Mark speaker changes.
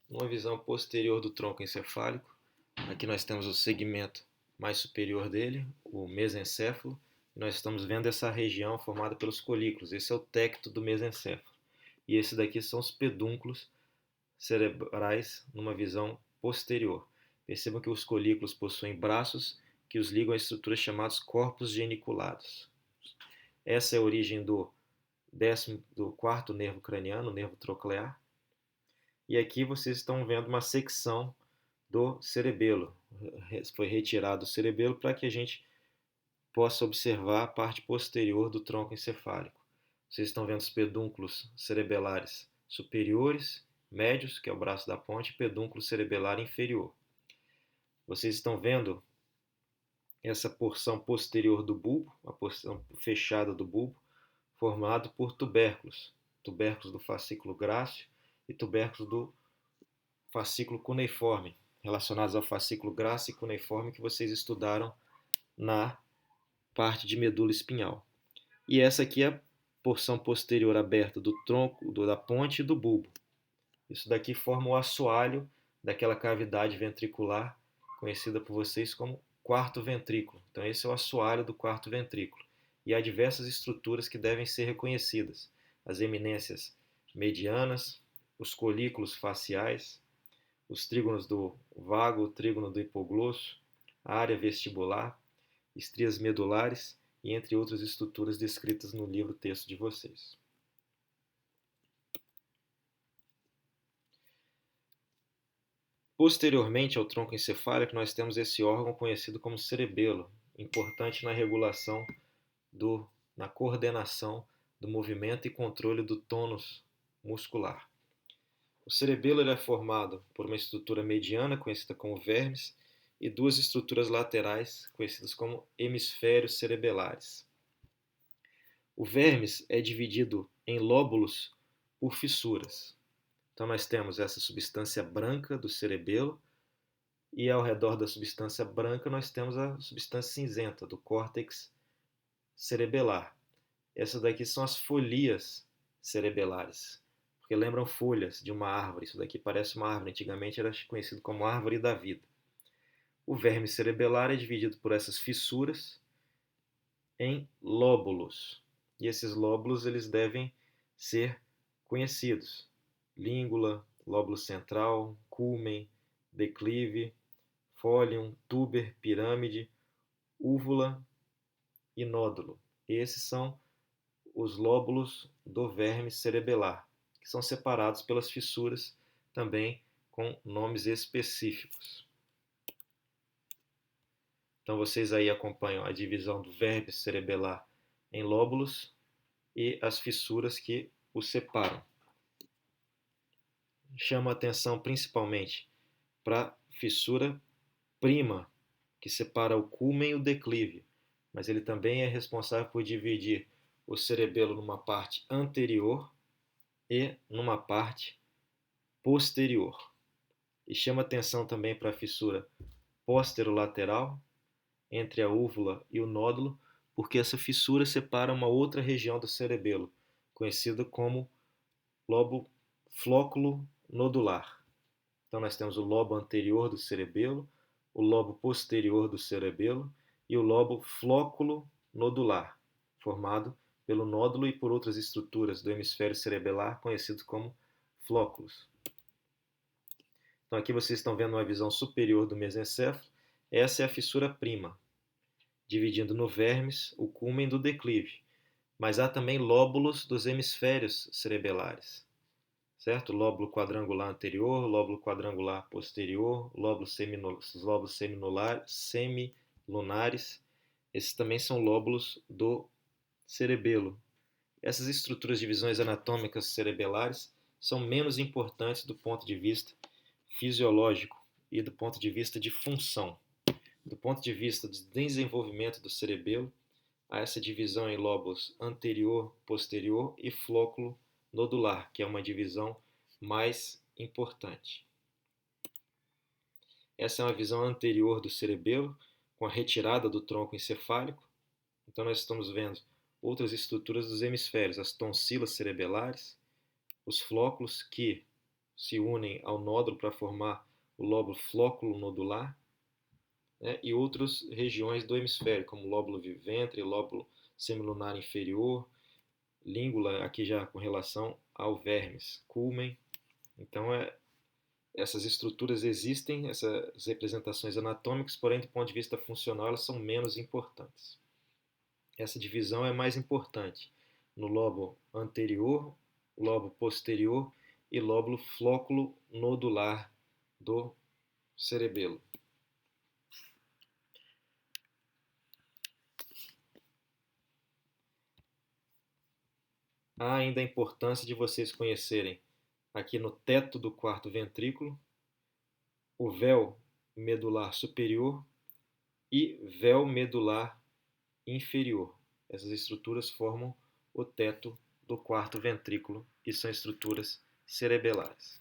Speaker 1: Numa visão posterior do tronco encefálico, aqui nós temos o segmento mais superior dele, o mesencéfalo, e nós estamos vendo essa região formada pelos colículos. Esse é o tecto do mesencéfalo. E esse daqui são os pedúnculos cerebrais numa visão posterior. Percebam que os colículos possuem braços que os ligam a estruturas chamadas corpos geniculados. Essa é a origem do quarto nervo craniano, o nervo troclear. E aqui vocês estão vendo uma secção do cerebelo. Foi retirado o cerebelo para que a gente possa observar a parte posterior do tronco encefálico. Vocês estão vendo os pedúnculos cerebelares superiores, médios, que é o braço da ponte, e pedúnculo cerebelar inferior. Vocês estão vendo essa porção posterior do bulbo, a porção fechada do bulbo, formado por tubérculos do fascículo grácil e tubérculos do fascículo cuneiforme, relacionados ao fascículo grácil e cuneiforme que vocês estudaram na parte de medula espinhal. E essa aqui é a porção posterior aberta do tronco, da ponte e do bulbo. Isso daqui forma o assoalho daquela cavidade ventricular conhecida por vocês como quarto ventrículo. Então esse é o assoalho do quarto ventrículo. E há diversas estruturas que devem ser reconhecidas. As eminências medianas, os colículos faciais, os trígonos do vago, o trígono do hipoglosso, a área vestibular, estrias medulares e entre outras estruturas descritas no livro-texto de vocês. Posteriormente ao tronco encefálico, nós temos esse órgão conhecido como cerebelo, importante na regulação, na coordenação do movimento e controle do tônus muscular. O cerebelo é formado por uma estrutura mediana, conhecida como vermes, e duas estruturas laterais, conhecidas como hemisférios cerebelares. O vermes é dividido em lóbulos por fissuras. Então nós temos essa substância branca do cerebelo e ao redor da substância branca nós temos a substância cinzenta do córtex cerebelar. Essas daqui são as folias cerebelares, porque lembram folhas de uma árvore. Isso daqui parece uma árvore, antigamente era conhecido como árvore da vida. O verme cerebelar é dividido por essas fissuras em lóbulos. E esses lóbulos eles devem ser conhecidos. Língula, lóbulo central, culmen, declive, fólium, túber, pirâmide, úvula e nódulo. Esses são os lóbulos do verme cerebelar, que são separados pelas fissuras também com nomes específicos. Então vocês aí acompanham a divisão do verme cerebelar em lóbulos e as fissuras que o separam. Chama a atenção principalmente para a fissura prima, que separa o culmen e o declive, mas ele também é responsável por dividir o cerebelo numa parte anterior e numa parte posterior. E chama atenção também para a fissura posterolateral, entre a úvula e o nódulo, porque essa fissura separa uma outra região do cerebelo, conhecida como lobo flóculo nodular. Então nós temos o lobo anterior do cerebelo, o lobo posterior do cerebelo e o lobo flóculo nodular, formado pelo nódulo e por outras estruturas do hemisfério cerebelar conhecidos como flóculos. Então aqui vocês estão vendo uma visão superior do mesencéfalo. Essa é a fissura prima, dividindo no vermes o culmen do declive. Mas há também lóbulos dos hemisférios cerebelares, certo? Lóbulo quadrangular anterior, lóbulo quadrangular posterior, lóbulos semilunares. Esses também são lóbulos do cerebelo. Essas estruturas de divisões anatômicas cerebelares são menos importantes do ponto de vista fisiológico e do ponto de vista de função. Do ponto de vista de desenvolvimento do cerebelo, há essa divisão em lóbulos anterior, posterior e flóculo nodular, que é uma divisão mais importante. Essa é uma visão anterior do cerebelo, com a retirada do tronco encefálico. Então nós estamos vendo outras estruturas dos hemisférios, as tonsilas cerebelares, os flóculos que se unem ao nódulo para formar o lóbulo flóculo nodular, né, e outras regiões do hemisfério, como lóbulo vivente, lóbulo semilunar inferior, língula, aqui já com relação ao vermes, culmen. Então, essas estruturas existem, essas representações anatômicas, porém, do ponto de vista funcional, elas são menos importantes. Essa divisão é mais importante no lobo anterior, lobo posterior e lóbulo flóculo nodular do cerebelo. Há ainda a importância de vocês conhecerem aqui no teto do quarto ventrículo o véu medular superior e véu medular inferior. Essas estruturas formam o teto do quarto ventrículo e são estruturas cerebelares.